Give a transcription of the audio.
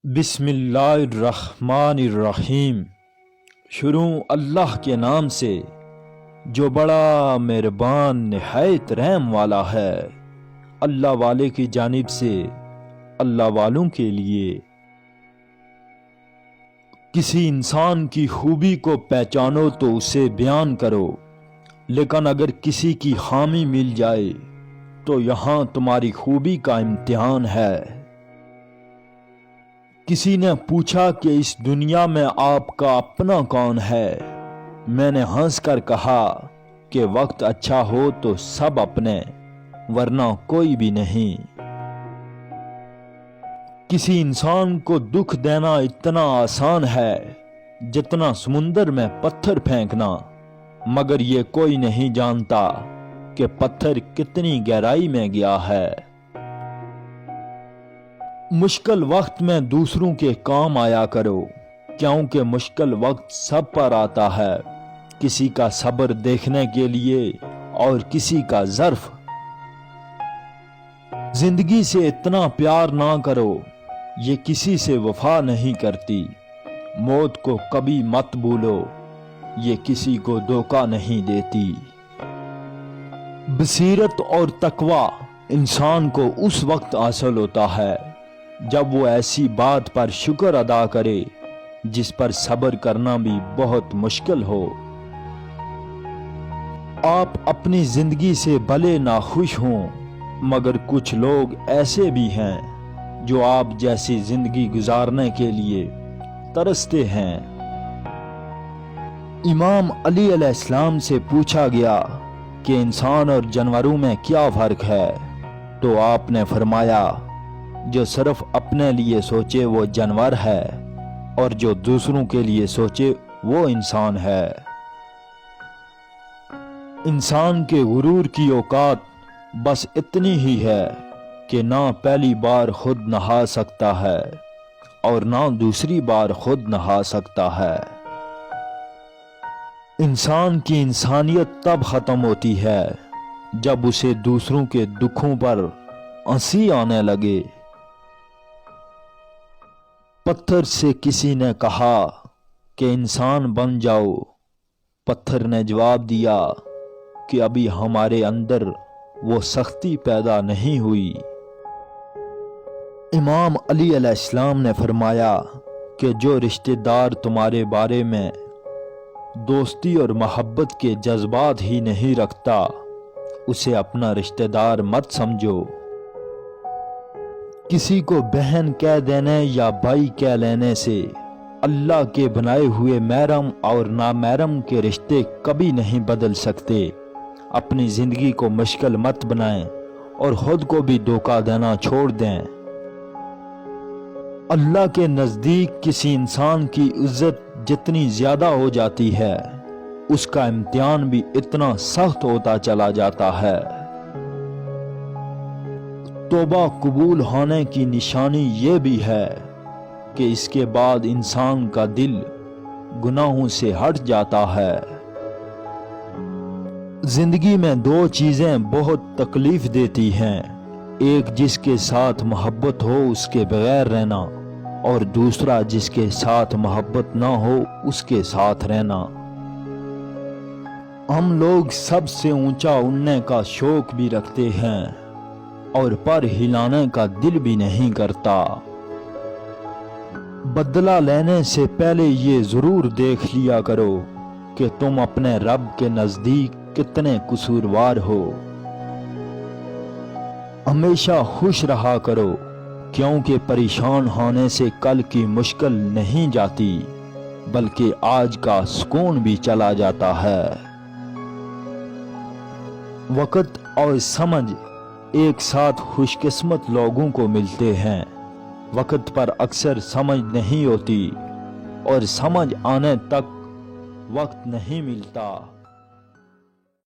بسم اللہ الرحمن الرحیم۔ شروع اللہ کے نام سے جو بڑا مہربان نہایت رحم والا ہے۔ اللہ والے کی جانب سے اللہ والوں کے لیے۔ کسی انسان کی خوبی کو پہچانو تو اسے بیان کرو، لیکن اگر کسی کی خامی مل جائے تو یہاں تمہاری خوبی کا امتحان ہے۔ کسی نے پوچھا کہ اس دنیا میں آپ کا اپنا کون ہے؟ میں نے ہنس کر کہا کہ وقت اچھا ہو تو سب اپنے، ورنہ کوئی بھی نہیں۔ کسی انسان کو دکھ دینا اتنا آسان ہے جتنا سمندر میں پتھر پھینکنا، مگر یہ کوئی نہیں جانتا کہ پتھر کتنی گہرائی میں گیا ہے۔ مشکل وقت میں دوسروں کے کام آیا کرو، کیونکہ مشکل وقت سب پر آتا ہے، کسی کا صبر دیکھنے کے لیے اور کسی کا ظرف۔ زندگی سے اتنا پیار نہ کرو، یہ کسی سے وفا نہیں کرتی۔ موت کو کبھی مت بھولو، یہ کسی کو دھوکہ نہیں دیتی۔ بصیرت اور تقوی انسان کو اس وقت حاصل ہوتا ہے جب وہ ایسی بات پر شکر ادا کرے جس پر صبر کرنا بھی بہت مشکل ہو۔ آپ اپنی زندگی سے بھلے ناخوش ہوں، مگر کچھ لوگ ایسے بھی ہیں جو آپ جیسی زندگی گزارنے کے لیے ترستے ہیں۔ امام علی علیہ السلام سے پوچھا گیا کہ انسان اور جانوروں میں کیا فرق ہے، تو آپ نے فرمایا جو صرف اپنے لیے سوچے وہ جانور ہے، اور جو دوسروں کے لیے سوچے وہ انسان ہے۔ انسان کے غرور کی اوقات بس اتنی ہی ہے کہ نہ پہلی بار خود نہا سکتا ہے اور نہ دوسری بار خود نہا سکتا ہے۔ انسان کی انسانیت تب ختم ہوتی ہے جب اسے دوسروں کے دکھوں پر ہنسی آنے لگے۔ پتھر سے کسی نے کہا کہ انسان بن جاؤ، پتھر نے جواب دیا کہ ابھی ہمارے اندر وہ سختی پیدا نہیں ہوئی۔ امام علی علیہ السلام نے فرمایا کہ جو رشتہ دار تمہارے بارے میں دوستی اور محبت کے جذبات ہی نہیں رکھتا، اسے اپنا رشتہ دار مت سمجھو۔ کسی کو بہن کہہ دینے یا بھائی کہہ لینے سے اللہ کے بنائے ہوئے محرم اور نامحرم کے رشتے کبھی نہیں بدل سکتے۔ اپنی زندگی کو مشکل مت بنائیں اور خود کو بھی دھوکہ دینا چھوڑ دیں۔ اللہ کے نزدیک کسی انسان کی عزت جتنی زیادہ ہو جاتی ہے، اس کا امتحان بھی اتنا سخت ہوتا چلا جاتا ہے۔ توبہ قبول ہونے کی نشانی یہ بھی ہے کہ اس کے بعد انسان کا دل گناہوں سے ہٹ جاتا ہے۔ زندگی میں دو چیزیں بہت تکلیف دیتی ہیں، ایک جس کے ساتھ محبت ہو اس کے بغیر رہنا، اور دوسرا جس کے ساتھ محبت نہ ہو اس کے ساتھ رہنا۔ ہم لوگ سب سے اونچا اڑنے کا شوق بھی رکھتے ہیں اور پر ہلانے کا دل بھی نہیں کرتا۔ بدلہ لینے سے پہلے یہ ضرور دیکھ لیا کرو کہ تم اپنے رب کے نزدیک کتنے قصوروار ہو۔ ہمیشہ خوش رہا کرو، کیونکہ پریشان ہونے سے کل کی مشکل نہیں جاتی، بلکہ آج کا سکون بھی چلا جاتا ہے۔ وقت اور سمجھ ایک ساتھ خوش قسمت لوگوں کو ملتے ہیں۔ وقت پر اکثر سمجھ نہیں ہوتی اور سمجھ آنے تک وقت نہیں ملتا۔